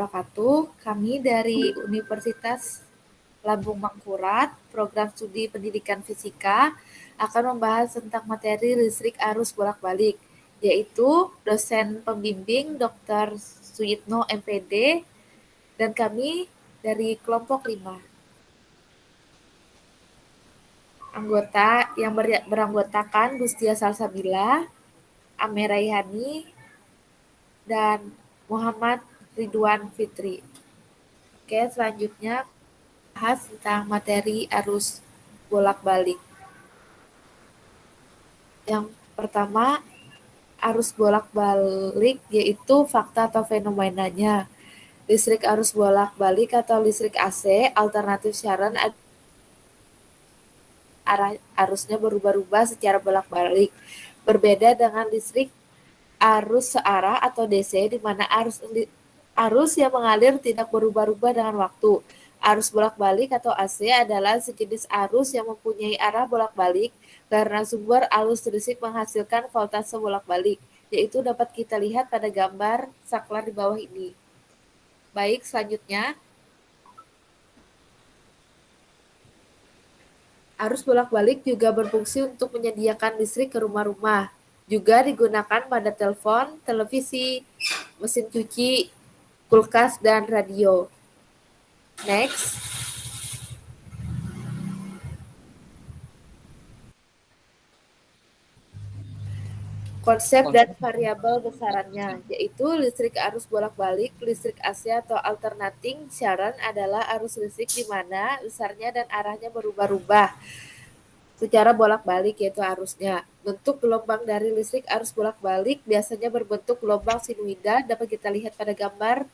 Wabarakatuh. Kami dari Universitas Lambung Mangkurat, program studi pendidikan fisika, akan membahas tentang materi listrik arus bolak-balik, yaitu dosen pembimbing Dr. Suyitno MPD, dan kami dari kelompok 5. Anggota yang beranggotakan Gustia Salsabila, Amera Ihani, dan Muhammad Ridwan Fitri. Oke, selanjutnya bahas tentang materi arus bolak-balik. Yang pertama, arus bolak-balik yaitu fakta atau fenomenanya. Listrik arus bolak-balik atau listrik AC, alternatif siaran arah arusnya berubah-ubah secara bolak-balik. Berbeda dengan listrik arus searah atau DC, di mana arus yang mengalir tidak berubah-ubah dengan waktu. Arus bolak-balik atau AC adalah sejenis arus yang mempunyai arah bolak-balik karena sumber arus listrik menghasilkan voltase bolak-balik, yaitu dapat kita lihat pada gambar saklar di bawah ini. Baik, selanjutnya arus bolak-balik juga berfungsi untuk menyediakan listrik ke rumah-rumah. Juga digunakan pada telepon, televisi, mesin cuci, kulkas, dan radio. Next. Konsep dan variabel besarannya, yaitu listrik arus bolak-balik, listrik AC atau alternating siaran adalah arus listrik di mana besarnya dan arahnya berubah-ubah secara bolak-balik, yaitu arusnya. Bentuk gelombang dari listrik arus bolak-balik biasanya berbentuk gelombang sinuida, dapat kita lihat pada gambar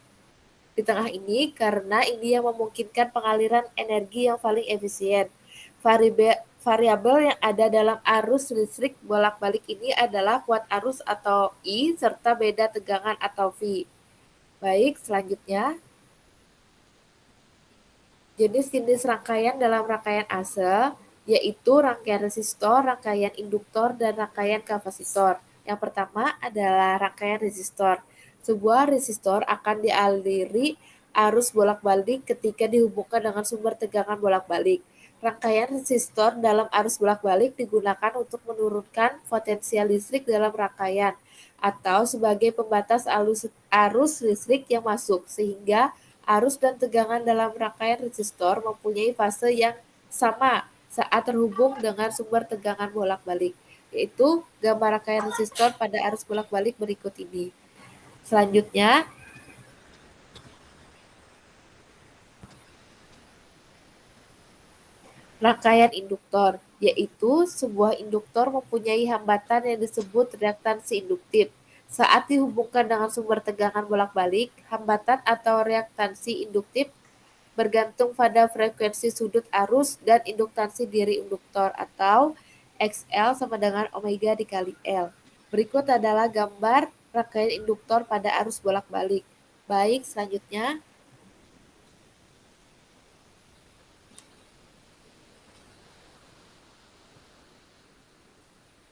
di tengah ini, karena ini yang memungkinkan pengaliran energi yang paling efisien. Variabel yang ada dalam arus listrik bolak-balik ini adalah kuat arus atau I, serta beda tegangan atau V. Baik, selanjutnya. Jenis-jenis rangkaian dalam rangkaian AC, yaitu rangkaian resistor, rangkaian induktor, dan rangkaian kapasitor. Yang pertama adalah rangkaian resistor. Sebuah resistor akan dialiri arus bolak-balik ketika dihubungkan dengan sumber tegangan bolak-balik. Rangkaian resistor dalam arus bolak-balik digunakan untuk menurunkan potensial listrik dalam rangkaian atau sebagai pembatas arus listrik yang masuk, sehingga arus dan tegangan dalam rangkaian resistor mempunyai fase yang sama saat terhubung dengan sumber tegangan bolak-balik, yaitu gambar rangkaian resistor pada arus bolak-balik berikut ini. Selanjutnya, rangkaian induktor, yaitu sebuah induktor mempunyai hambatan yang disebut reaktansi induktif. Saat dihubungkan dengan sumber tegangan bolak-balik, hambatan atau reaktansi induktif bergantung pada frekuensi sudut arus dan induktansi diri induktor, atau XL sama dengan omega dikali L. Berikut adalah gambar rangkaian induktor pada arus bolak-balik. Baik, selanjutnya.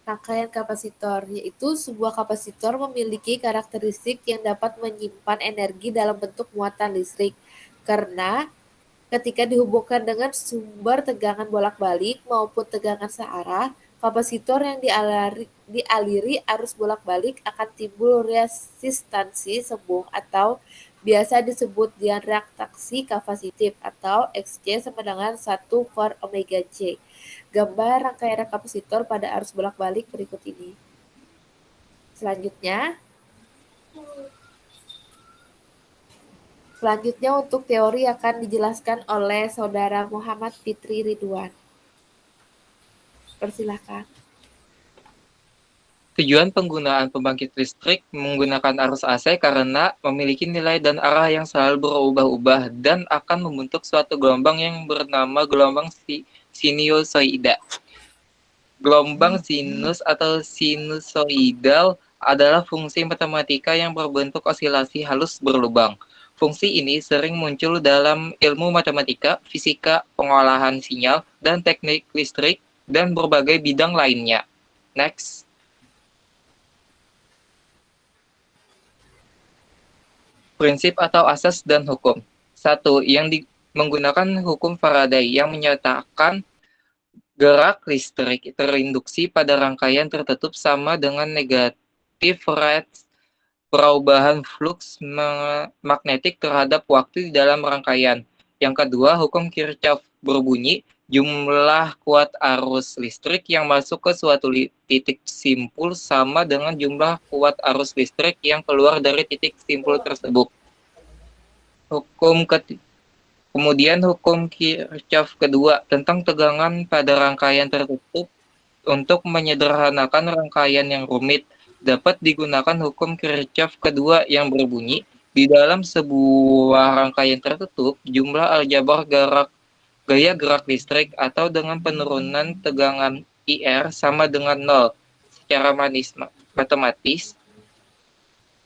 Rangkaian kapasitor, yaitu sebuah kapasitor memiliki karakteristik yang dapat menyimpan energi dalam bentuk muatan listrik. Karena ketika dihubungkan dengan sumber tegangan bolak-balik maupun tegangan searah, kapasitor yang dialiri arus bolak-balik akan timbul resistansi sambung atau biasa disebut reaktasi kapasitif atau XC sama dengan 1/omega C. Gambar rangkaian kapasitor pada arus bolak-balik berikut ini. Selanjutnya untuk teori akan dijelaskan oleh Saudara Muhammad Fitri Ridwan. Persilahkan. Tujuan penggunaan pembangkit listrik menggunakan arus AC karena memiliki nilai dan arah yang selalu berubah-ubah dan akan membentuk suatu gelombang yang bernama gelombang sinusoida. Gelombang sinus atau sinusoidal adalah fungsi matematika yang berbentuk osilasi halus berlubang. Fungsi ini sering muncul dalam ilmu matematika, fisika, pengolahan sinyal, dan teknik listrik, dan berbagai bidang lainnya. Next. Prinsip atau asas dan hukum. 1. Menggunakan hukum Faraday yang menyatakan gerak listrik terinduksi pada rangkaian tertutup sama dengan negatif rate perubahan flux magnetik terhadap waktu di dalam rangkaian. Yang kedua, hukum Kirchhoff berbunyi, jumlah kuat arus listrik yang masuk ke suatu titik simpul sama dengan jumlah kuat arus listrik yang keluar dari titik simpul tersebut. Kemudian hukum Kirchhoff kedua tentang tegangan pada rangkaian tertutup untuk menyederhanakan rangkaian yang rumit dapat digunakan hukum Kirchhoff kedua yang berbunyi di dalam sebuah rangkaian tertutup jumlah aljabar gaya gerak listrik atau dengan penurunan tegangan IR sama dengan 0 secara matematis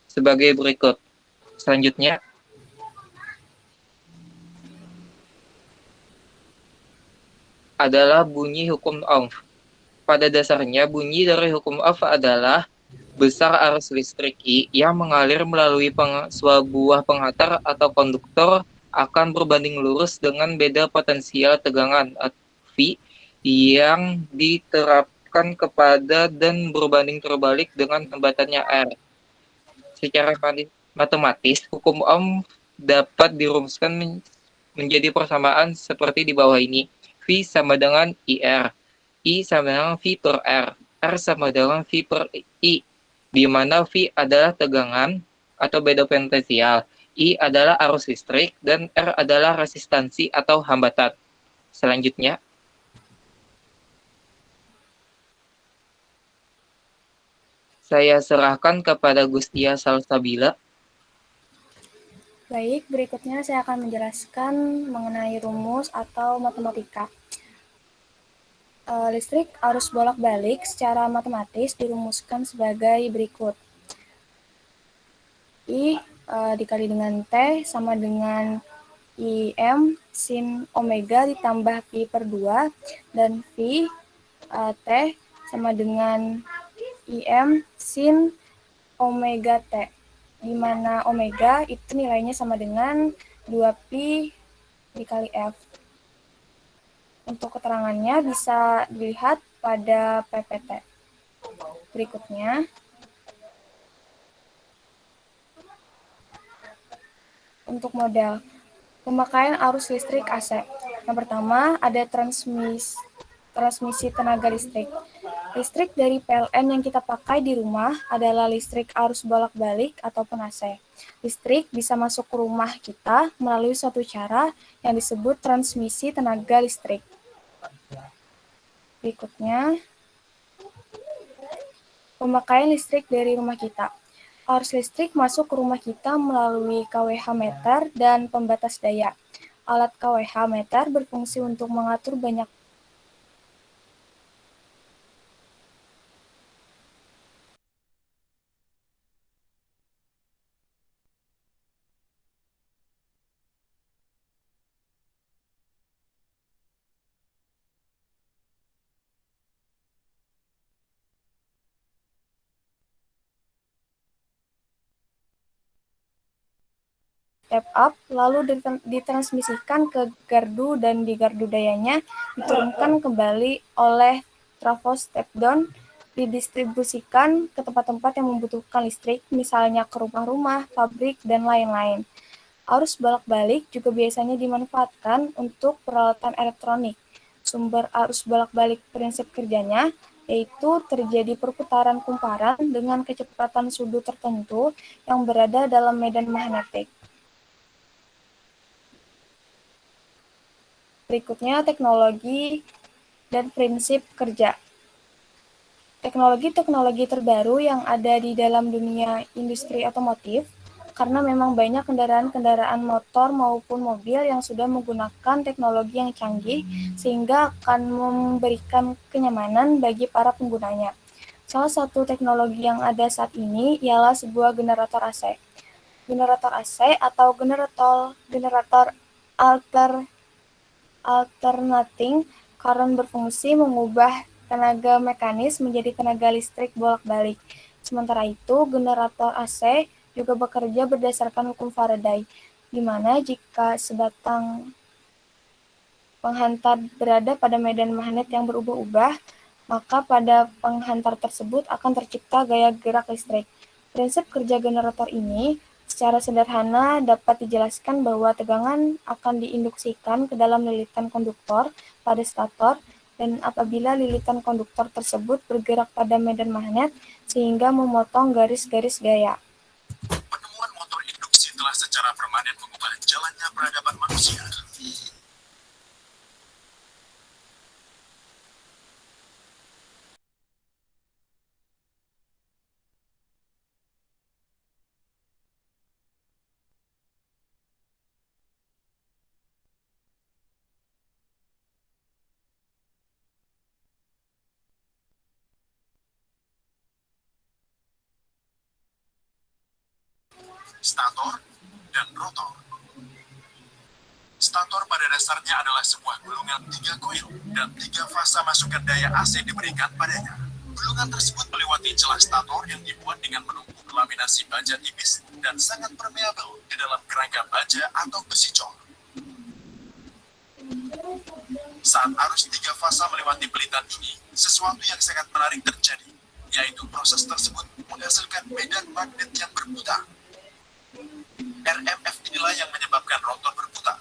sebagai berikut. Selanjutnya adalah bunyi hukum Ohm. Pada dasarnya, bunyi dari hukum Ohm adalah besar arus listrik I yang mengalir melalui sebuah penghantar atau konduktor akan berbanding lurus dengan beda potensial tegangan V yang diterapkan kepada dan berbanding terbalik dengan hambatannya R. Secara matematis, hukum Ohm dapat dirumuskan menjadi persamaan seperti di bawah ini. V sama dengan IR, I sama dengan V per R sama dengan V per I, di mana V adalah tegangan atau beda potensial, I adalah arus listrik, dan R adalah resistansi atau hambatan. Selanjutnya, saya serahkan kepada Gustia Salsabila. Baik, berikutnya saya akan menjelaskan mengenai rumus atau matematika. Listrik arus bolak-balik secara matematis dirumuskan sebagai berikut. I dikali dengan T sama dengan IM sin omega ditambah Pi per 2, dan V T sama dengan IM sin omega T, di mana omega itu nilainya sama dengan 2Pi dikali F. Untuk keterangannya bisa dilihat pada PPT. Berikutnya, untuk model pemakaian arus listrik AC. Yang pertama ada transmisi tenaga listrik. Listrik dari PLN yang kita pakai di rumah adalah listrik arus bolak-balik ataupun AC. Listrik bisa masuk ke rumah kita melalui suatu cara yang disebut transmisi tenaga listrik. Berikutnya, pemakaian listrik dari rumah kita. Arus listrik masuk ke rumah kita melalui kWh meter dan pembatas daya. Alat kWh meter berfungsi untuk mengatur banyak step up, lalu ditransmisikan ke gardu dan di gardu dayanya diturunkan kembali oleh trafo step down, didistribusikan ke tempat-tempat yang membutuhkan listrik, misalnya ke rumah-rumah, pabrik, dan lain-lain. Arus bolak-balik juga biasanya dimanfaatkan untuk peralatan elektronik. Sumber arus bolak-balik prinsip kerjanya yaitu terjadi perputaran kumparan dengan kecepatan sudut tertentu yang berada dalam medan magnetik. Berikutnya, teknologi dan prinsip kerja. Teknologi-teknologi terbaru yang ada di dalam dunia industri otomotif, karena memang banyak kendaraan-kendaraan motor maupun mobil yang sudah menggunakan teknologi yang canggih, sehingga akan memberikan kenyamanan bagi para penggunanya. Salah satu teknologi yang ada saat ini ialah sebuah generator AC. Generator AC atau generator alternating current berfungsi mengubah tenaga mekanis menjadi tenaga listrik bolak-balik. Sementara itu, generator AC juga bekerja berdasarkan hukum Faraday, di mana jika sebatang penghantar berada pada medan magnet yang berubah-ubah, maka pada penghantar tersebut akan tercipta gaya gerak listrik. Prinsip kerja generator ini secara sederhana dapat dijelaskan bahwa tegangan akan diinduksikan ke dalam lilitan konduktor pada stator, dan apabila lilitan konduktor tersebut bergerak pada medan magnet sehingga memotong garis-garis gaya. Penemuan motor induksi telah secara permanen mengubah jalannya peradaban manusia. Stator dan rotor. Stator pada dasarnya adalah sebuah gulungan 3 koil dan 3 fasa masukan daya AC diberikan padanya. Gulungan tersebut melewati celah stator yang dibuat dengan menumpuk laminasi baja tipis dan sangat permeabel di dalam kerangka baja atau besi cor. Saat arus 3 fasa melewati pelitan ini, sesuatu yang sangat menarik terjadi, yaitu proses tersebut menghasilkan medan magnet yang berputar. RMF inilah yang menyebabkan rotor berputar.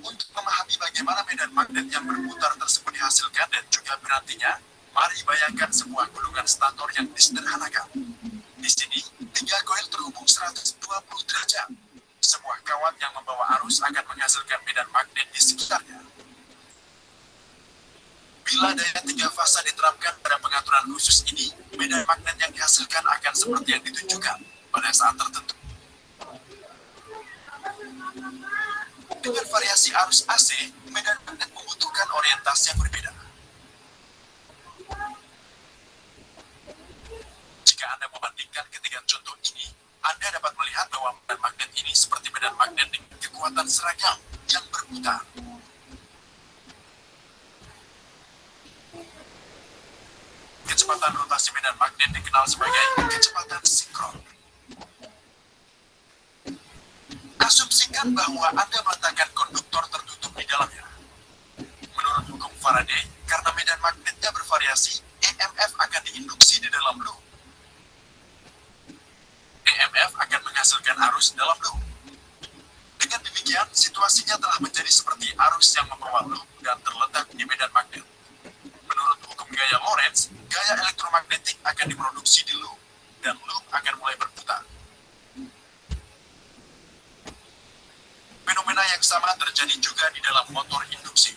Untuk memahami bagaimana medan magnet yang berputar tersebut dihasilkan dan juga berartinya, mari bayangkan sebuah gulungan stator yang disederhanakan. Di sini, 3 koil terhubung 120 derajat. Sebuah kawat yang membawa arus akan menghasilkan medan magnet di sekitarnya. Bila daya 3 fasa diterapkan pada pengaturan khusus ini, medan magnet yang dihasilkan akan seperti yang ditunjukkan pada saat tertentu. Dengan variasi arus AC, medan magnet membutuhkan orientasi yang berbeda. Jika Anda membandingkan ketiga contoh ini, Anda dapat melihat bahwa medan magnet ini seperti medan magnet dengan kekuatan seragam yang berputar. Kecepatan rotasi medan magnet dikenal sebagai kecepatan sinkron. Asumsikan bahwa Anda meletakkan konduktor tertutup di dalamnya. Menurut hukum Faraday, karena medan magnetnya bervariasi, EMF akan diinduksi di dalam loop. EMF akan menghasilkan arus dalam loop. Dengan demikian, situasinya telah menjadi seperti arus yang membawa loop dan terletak di medan magnet. Menurut hukum gaya Lorentz, gaya elektromagnetik akan diproduksi di loop, dan loop akan mulai berputar. Fenomena yang sama terjadi juga di dalam motor induksi.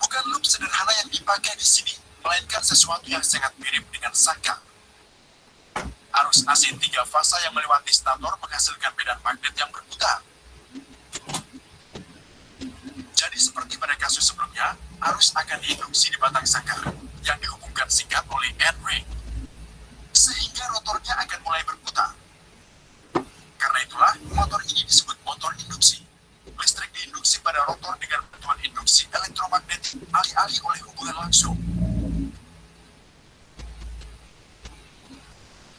Bukan loop sederhana yang dipakai di sini, melainkan sesuatu yang sangat mirip dengan sangkar. Arus AC 3 fasa yang melewati stator menghasilkan medan magnet yang berputar. Jadi seperti pada kasus sebelumnya, arus akan diinduksi di batang sangkar yang dihubungkan singkat oleh N-ring, sehingga rotornya akan mulai berputar. Karena itulah, motor ini disebut motor induksi. Listrik diinduksi pada rotor dengan bantuan induksi elektromagnetik alih-alih oleh hubungan langsung.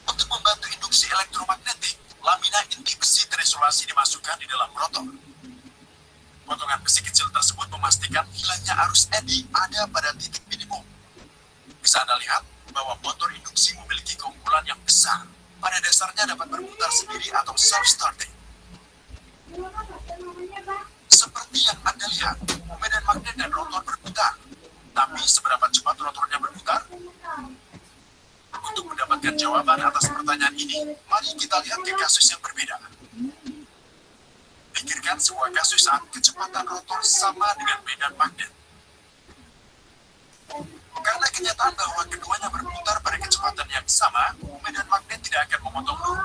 Untuk membantu induksi elektromagnetik, lamina inti besi terisolasi dimasukkan di dalam rotor. Potongan besi kecil tersebut memastikan hilangnya arus eddy ada pada titik minimum. Bisa Anda lihat bahwa motor induksi memiliki keunggulan yang besar. Pada dasarnya dapat berputar sendiri atau self-starting. Seperti yang Anda lihat, medan magnet dan rotor berputar. Tapi seberapa cepat rotornya berputar? Untuk mendapatkan jawaban atas pertanyaan ini, mari kita lihat ke kasus yang berbeda. Pikirkan sebuah kasus saat kecepatan rotor sama dengan medan magnet. Karena kenyataan bahwa keduanya berputar pada kecepatan yang sama, medan magnet tidak akan memotong loop.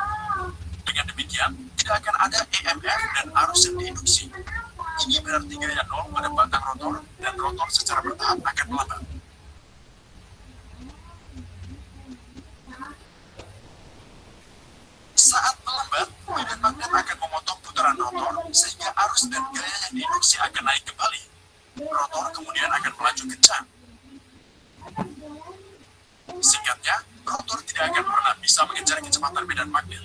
Dengan demikian, tidak akan ada EMF dan arus yang diinduksi. Ini berarti gaya nol pada batang rotor, dan rotor secara bertahap akan melambat. Saat melambat, medan magnet akan memotong putaran rotor, sehingga arus dan gaya yang diinduksi akan naik kembali. Rotor kemudian akan melaju kencang. Singkatnya, rotor tidak akan pernah bisa mengejar kecepatan medan magnet.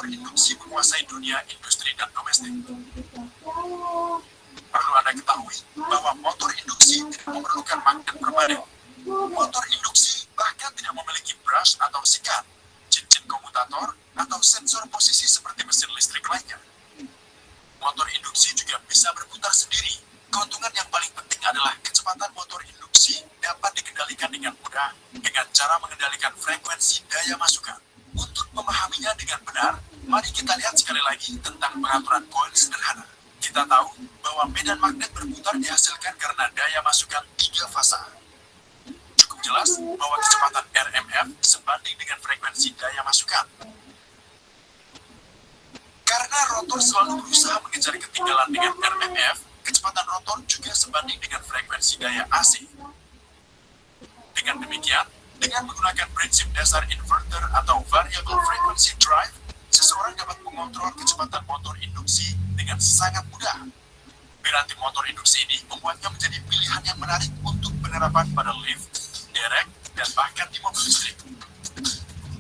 motor induksi menguasai dunia industri dan domestik. Perlu Anda ketahui bahwa motor induksi tidak memerlukan magnet permanen. Motor induksi bahkan tidak memiliki brush atau sikat, cincin komutator, atau sensor posisi seperti mesin listrik lainnya. Motor induksi juga bisa berputar sendiri. Keuntungan yang paling penting adalah kecepatan motor induksi dapat dikendalikan dengan mudah dengan cara mengendalikan frekuensi daya masukan. Untuk memahaminya dengan benar, mari kita lihat sekali lagi tentang pengaturan koil sederhana. Kita tahu bahwa medan magnet berputar dihasilkan karena daya masukan 3 fasa. Cukup jelas bahwa kecepatan RMF sebanding dengan frekuensi daya masukan. Karena rotor selalu berusaha mengejar ketinggalan dengan RMF, kecepatan rotor juga sebanding dengan frekuensi daya AC. Dengan demikian, dengan menggunakan prinsip dasar inverter atau variable frequency drive, seseorang dapat mengontrol kecepatan motor induksi dengan sangat mudah. Piranti motor induksi ini membuatnya menjadi pilihan yang menarik untuk penerapan pada lift, derek, dan bahkan di mobil listrik.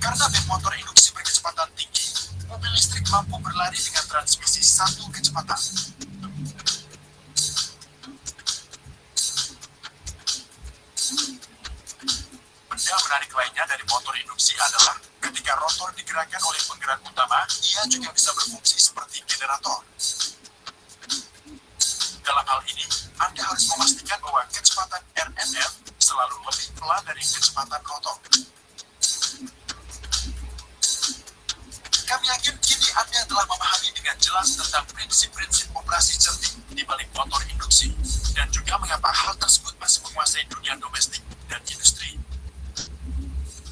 Karena bem motor induksi berkecepatan tinggi, mobil listrik mampu berlari dengan transmisi satu kecepatan. Benda menarik lainnya dari motor induksi adalah ketika rotor digerakkan oleh penggerak utama, ia juga bisa berfungsi seperti generator. Dalam hal ini, Anda harus memastikan bahwa kecepatan RMF selalu lebih pelan dari kecepatan rotor. Kami yakin kini Anda telah memahami dengan jelas tentang prinsip-prinsip operasi cerdik di balik motor induksi, dan juga mengapa hal tersebut masih menguasai dunia domestik dan industri.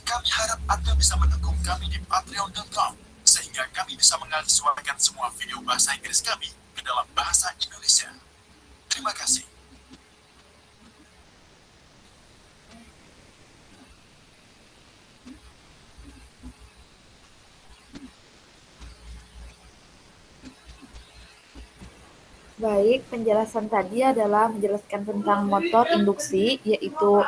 Kami harap Anda bisa mendukung kami di patreon.com, sehingga kami bisa mengalihsuarakan semua video bahasa Inggris kami ke dalam bahasa Indonesia. Terima kasih. Baik, penjelasan tadi adalah menjelaskan tentang motor induksi, yaitu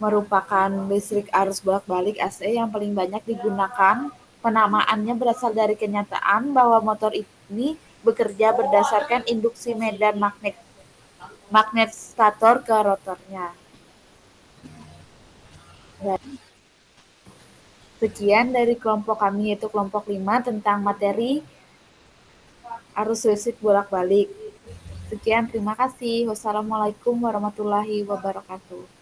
merupakan listrik arus bolak-balik AC yang paling banyak digunakan. Penamaannya berasal dari kenyataan bahwa motor ini bekerja berdasarkan induksi medan magnet stator ke rotornya. Sekian dari kelompok kami, yaitu kelompok 5 tentang materi arus listrik bolak-balik. Sekian, terima kasih. Wassalamualaikum warahmatullahi wabarakatuh.